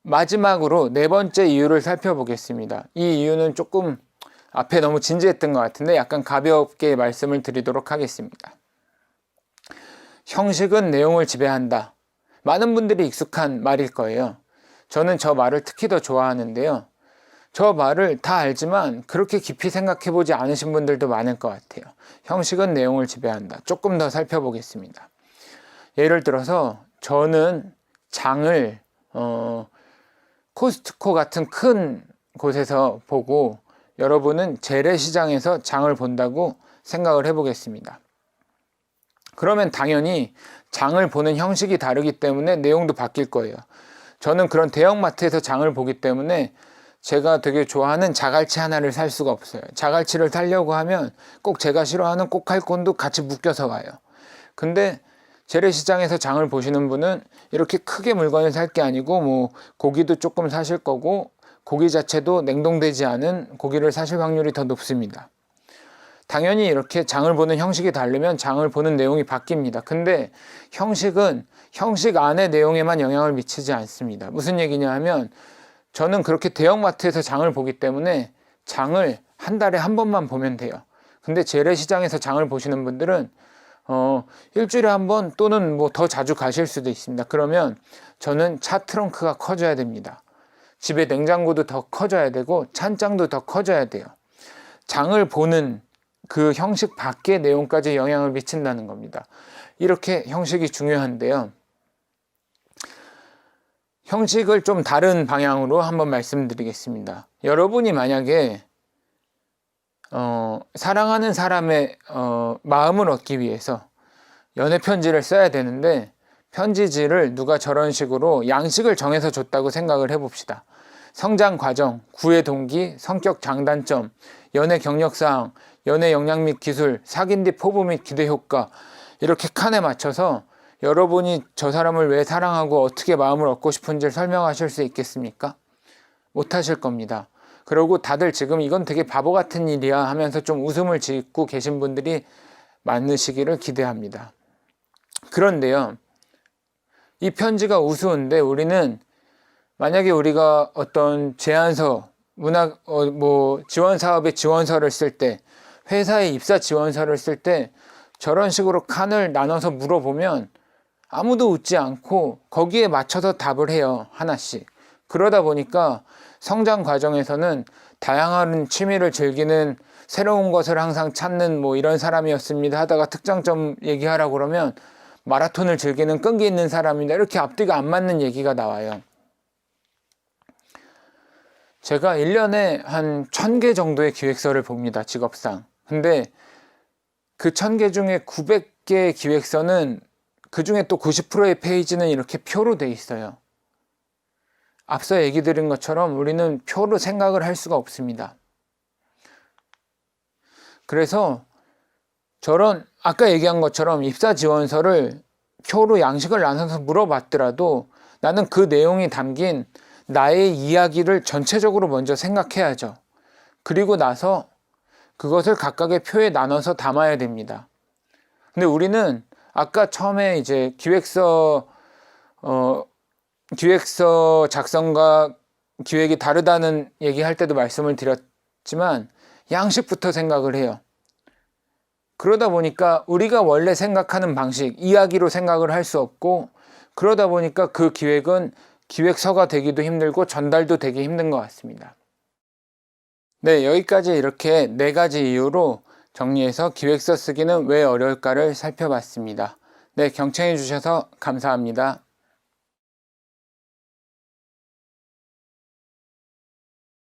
마지막으로 네 번째 이유를 살펴보겠습니다. 이 이유는 조금 앞에 너무 진지했던 것 같은데 약간 가볍게 말씀을 드리도록 하겠습니다. 형식은 내용을 지배한다. 많은 분들이 익숙한 말일 거예요. 저는 저 말을 특히 더 좋아하는데요. 저 말을 다 알지만 그렇게 깊이 생각해 보지 않으신 분들도 많을 것 같아요. 형식은 내용을 지배한다. 조금 더 살펴보겠습니다. 예를 들어서 저는 장을 코스트코 같은 큰 곳에서 보고 여러분은 재래시장에서 장을 본다고 생각을 해보겠습니다. 그러면 당연히 장을 보는 형식이 다르기 때문에 내용도 바뀔 거예요. 저는 그런 대형마트에서 장을 보기 때문에 제가 되게 좋아하는 자갈치 하나를 살 수가 없어요. 자갈치를 사려고 하면 꼭 제가 싫어하는 꼭할콘도 같이 묶여서 와요. 근데 재래시장에서 장을 보시는 분은 이렇게 크게 물건을 살 게 아니고 뭐 고기도 조금 사실 거고 고기 자체도 냉동되지 않은 고기를 사실 확률이 더 높습니다. 당연히 이렇게 장을 보는 형식이 다르면 장을 보는 내용이 바뀝니다. 근데 형식은 형식 안의 내용에만 영향을 미치지 않습니다. 무슨 얘기냐 하면 저는 그렇게 대형마트에서 장을 보기 때문에 장을 한 달에 한 번만 보면 돼요. 근데 재래시장에서 장을 보시는 분들은 일주일에 한 번 또는 뭐 더 자주 가실 수도 있습니다. 그러면 저는 차 트렁크가 커져야 됩니다. 집에 냉장고도 더 커져야 되고 찬장도 더 커져야 돼요. 장을 보는 그 형식 밖의 내용까지 영향을 미친다는 겁니다. 이렇게 형식이 중요한데요. 형식을 좀 다른 방향으로 한번 말씀드리겠습니다. 여러분이 만약에 사랑하는 사람의 마음을 얻기 위해서 연애 편지를 써야 되는데 편지지를 누가 저런 식으로 양식을 정해서 줬다고 생각을 해봅시다. 성장 과정, 구애 동기, 성격 장단점, 연애 경력사항, 연애 역량 및 기술, 사귄 뒤 포부 및 기대 효과 이렇게 칸에 맞춰서 여러분이 저 사람을 왜 사랑하고 어떻게 마음을 얻고 싶은지를 설명하실 수 있겠습니까? 못하실 겁니다. 그리고 다들 지금 이건 되게 바보 같은 일이야 하면서 좀 웃음을 짓고 계신 분들이 많으시기를 기대합니다. 그런데요, 이 편지가 우스운데 우리는 만약에 우리가 어떤 제안서, 지원 사업의 지원서를 쓸 때, 회사의 입사 지원서를 쓸 때 저런 식으로 칸을 나눠서 물어보면 아무도 웃지 않고 거기에 맞춰서 답을 해요. 하나씩. 그러다 보니까 성장 과정에서는 다양한 취미를 즐기는 새로운 것을 항상 찾는 뭐 이런 사람이었습니다 하다가 특장점 얘기하라고 그러면 마라톤을 즐기는 끈기 있는 사람이다. 이렇게 앞뒤가 안 맞는 얘기가 나와요. 제가 1년에 한 1000개 정도의 기획서를 봅니다. 직업상. 근데 그 1000개 중에 900개의 기획서는 그 중에 또 90%의 페이지는 이렇게 표로 돼 있어요. 앞서 얘기 드린 것처럼 우리는 표로 생각을 할 수가 없습니다. 그래서 저런 아까 얘기한 것처럼 입사 지원서를 표로 양식을 나눠서 물어봤더라도 나는 그 내용이 담긴 나의 이야기를 전체적으로 먼저 생각해야죠. 그리고 나서 그것을 각각의 표에 나눠서 담아야 됩니다. 근데 우리는 아까 처음에 이제 기획서 작성과 기획이 다르다는 얘기할 때도 말씀을 드렸지만 양식부터 생각을 해요. 그러다 보니까 우리가 원래 생각하는 방식, 이야기로 생각을 할 수 없고 그러다 보니까 그 기획은 기획서가 되기도 힘들고 전달도 되기 힘든 것 같습니다. 네, 여기까지 이렇게 4가지 이유로 정리해서 기획서 쓰기는 왜 어려울까를 살펴봤습니다. 네, 경청해 주셔서 감사합니다.